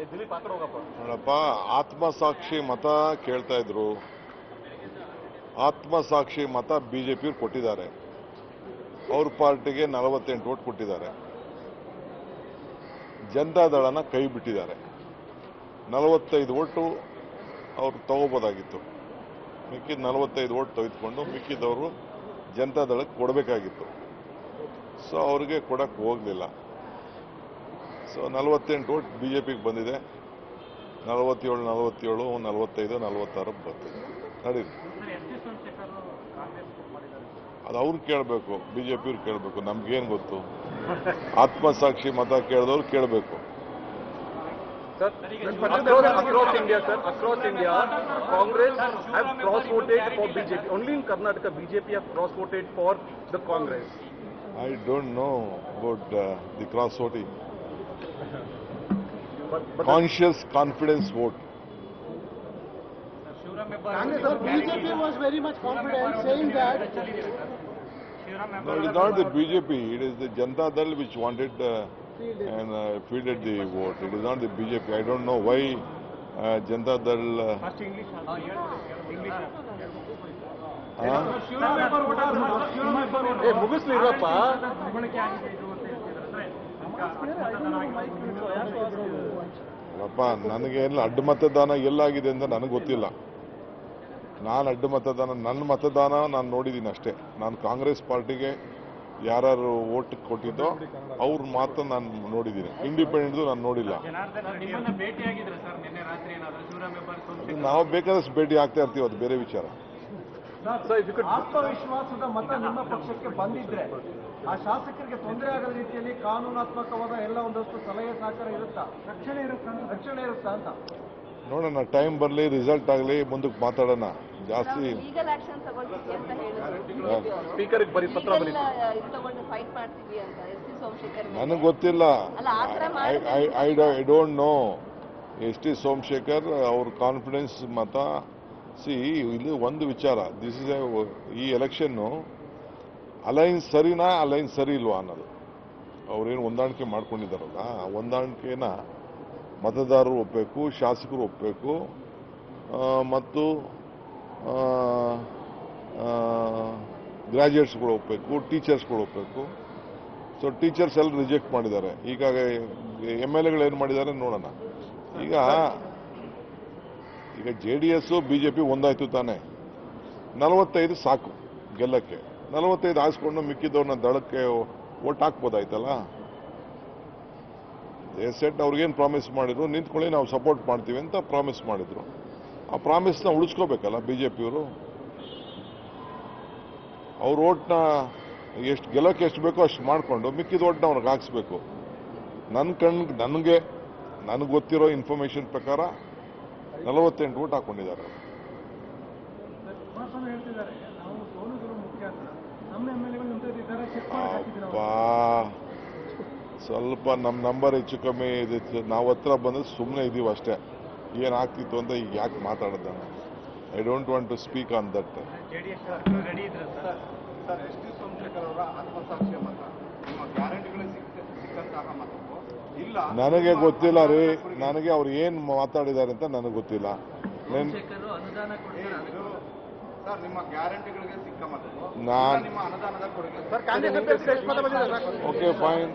ನೋಡಪ್ಪ, ಆತ್ಮಸಾಕ್ಷಿ ಮತ ಕೇಳ್ತಾ ಇದ್ರು. ಆತ್ಮಸಾಕ್ಷಿ ಮತ ಬಿಜೆಪಿ ಕೊಟ್ಟಿದ್ದಾರೆ. ಅವ್ರ ಪಾರ್ಟಿಗೆ 48 ವೋಟ್ ಕೊಟ್ಟಿದ್ದಾರೆ. ಜನತಾದಳನ ಕೈ ಬಿಟ್ಟಿದ್ದಾರೆ. 45 ವೋಟು ಅವ್ರು ತಗೋಬೋದಾಗಿತ್ತು. ಮಿಕ್ಕಿದ 45 ವೋಟ್ ತೆಗೆದುಕೊಂಡು ಮಿಕ್ಕಿದವರು ಜನತಾದಳಕ್ಕೆ ಕೊಡಬೇಕಾಗಿತ್ತು. ಸೊ ಅವ್ರಿಗೆ ಕೊಡಕ್ಕೆ ಹೋಗಲಿಲ್ಲ. ಸೊ 48 ವೋಟ್ ಬಿಜೆಪಿಗೆ ಬಂದಿದೆ. 47, 45, 46 ಬರ್ತಿದೆ. ನಡೀರಿ, ಅದು ಅವ್ರು ಕೇಳಬೇಕು, ಬಿಜೆಪಿಯವ್ರು ಕೇಳಬೇಕು, ನಮ್ಗೇನು ಗೊತ್ತು. ಆತ್ಮಸಾಕ್ಷಿ ಮತ ಕೇಳಿದವ್ರು ಕೇಳಬೇಕು. Across India, Congress have cross-voted for BJP. Only in Karnataka, BJP have cross-voted for the Congress. I don't know about the cross voting. Conscious confidence vote. BJP was very much confident, saying that. No, it is not the BJP. It is the Janata Dal which wanted and fielded the vote. It is not the BJP. I don't know why Janata Dal. ಅಪ್ಪ, ನನಗೇನಿಲ್ಲ, ಅಡ್ಡ ಮತದಾನ ಎಲ್ಲಾಗಿದೆ ಅಂತ ನನಗೆ ಗೊತ್ತಿಲ್ಲ. ನಾನು ಅಡ್ಡ ಮತದಾನ, ನನ್ನ ಮತದಾನ ನಾನು ನೋಡಿದ್ದೀನಿ ಅಷ್ಟೇ. ನಾನು ಕಾಂಗ್ರೆಸ್ ಪಾರ್ಟಿಗೆ ಯಾರು ಓಟ್ ಕೊಟ್ಟಿದ್ದೋ ಅವ್ರ ಮಾತ್ರ ನಾನು ನೋಡಿದ್ದೀನಿ. ಇಂಡಿಪೆಂಡೆಂಟ್ ನಾನು ನೋಡಿಲ್ಲ. ನಾವು ಬೇಕಾದಷ್ಟು ಭೇಟಿ ಆಗ್ತಾ ಇರ್ತೀವಿ, ಅದು ಬೇರೆ ವಿಚಾರ. ಆತ್ಮವಿಶ್ವಾಸದ ಮತ ನಿಮ್ಮ ಪಕ್ಷಕ್ಕೆ ಬಂದಿದ್ರೆ ಆ ಶಾಸಕರಿಗೆ ತೊಂದರೆ ಆಗದ ರೀತಿಯಲ್ಲಿ ಕಾನೂನಾತ್ಮಕವಾದ ಎಲ್ಲ ಒಂದಷ್ಟು ಸಲಹೆ ಸಹಕಾರ ಇರುತ್ತಾ, ರಕ್ಷಣೆ ಇರುತ್ತಾ ಅಂತ ನೋಡೋಣ. ಟೈಮ್ ಬರಲಿ, ರಿಸಲ್ಟ್ ಆಗಲಿ, ಮುಂದಕ್ಕೆ ಮಾತಾಡೋಣ. ಜಾಸ್ತಿ ನನಗೆ ಗೊತ್ತಿಲ್ಲ. I don't know. S T Somashekar ಅವ್ರ ಕಾನ್ಫಿಡೆನ್ಸ್ ಮತ. ಇಲ್ಲಿ ಒಂದು ವಿಚಾರ, ದಿಸ್ ಇಸ್ ಈ ಎಲೆಕ್ಷನ್ನು ಅಲೈನ್ಸ್ ಸರಿನಾ, ಅಲೈನ್ಸ್ ಸರಿ ಇಲ್ವಾ ಅನ್ನೋದು. ಅವ್ರೇನು ಹೊಂದಾಣಿಕೆ ಮಾಡ್ಕೊಂಡಿದ್ದಾರಲ್ಲ, ಆ ಹೊಂದಾಣಿಕೆನ ಮತದಾರರು ಒಪ್ಪಬೇಕು, ಶಾಸಕರು ಒಪ್ಪಬೇಕು, ಮತ್ತು ಗ್ರಾಜ್ಯುಯೇಟ್ಸ್ಗಳು ಒಪ್ಪಬೇಕು, ಟೀಚರ್ಸ್ಗಳು ಒಪ್ಪಬೇಕು. ಸೊ ಟೀಚರ್ಸ್ ಎಲ್ಲ ರಿಜೆಕ್ಟ್ ಮಾಡಿದ್ದಾರೆ. ಈಗ MLAಗಳು ಏನು ಮಾಡಿದ್ದಾರೆ ನೋಡೋಣ. ಈಗ JDS BJP ಒಂದಾಯ್ತು ತಾನೆ. 45 ಸಾಕು ಗೆಲ್ಲಕ್ಕೆ. 45 ಹಾಸ್ಕೊಂಡು ಮಿಕ್ಕಿದವ್ರನ್ನ ದಳಕ್ಕೆ ಓಟ್ ಹಾಕ್ಬೋದಾಯ್ತಲ್ಲ. ಸೆಟ್ ಅವ್ರಿಗೇನು ಪ್ರಾಮಿಸ್ ಮಾಡಿದ್ರು, ನಿಂತ್ಕೊಳ್ಳಿ ನಾವು ಸಪೋರ್ಟ್ ಮಾಡ್ತೀವಿ ಅಂತ ಪ್ರಾಮಿಸ್ ಮಾಡಿದ್ರು. ಆ ಪ್ರಾಮಿಸ್ನ ಉಳಿಸ್ಕೋಬೇಕಲ್ಲ ಬಿಜೆಪಿಯವರು. ಅವ್ರ ಓಟ್ನ ಎಷ್ಟು ಗೆಲ್ಲಕ್ಕೆ ಎಷ್ಟು ಬೇಕೋ ಅಷ್ಟು ಮಾಡಿಕೊಂಡು ಮಿಕ್ಕಿದ ಓಟ್ನ ಅವ್ರಿಗೆ ಹಾಕ್ಸ್ಬೇಕು. ನನಗೆ ಗೊತ್ತಿರೋ ಇನ್ಫಾರ್ಮೇಶನ್ ಪ್ರಕಾರ 48 ವೋಟ್ ಹಾಕೊಂಡಿದ್ದಾರೆ. ಸ್ವಲ್ಪ ನಮ್ಮ ನಂಬರ್ ಹೆಚ್ಚು ಕಮ್ಮಿ ಇದೆ. ನಾವು ಹತ್ರ ಬಂದ್ರೆ ಸುಮ್ಮನೆ ಇದೀವಿ ಅಷ್ಟೇ. ಏನಾಗ್ತಿತ್ತು ಅಂತ ಈಗ ಯಾಕೆ ಮಾತಾಡೋದ? I don't want to speak on that. ನನಗೆ ಗೊತ್ತಿಲ್ಲ ರೀ. ನನಗೆ ಅವ್ರು ಏನು ಮಾತಾಡಿದ್ದಾರೆ ಅಂತ ನನಗೆ ಗೊತ್ತಿಲ್ಲ. Okay, fine.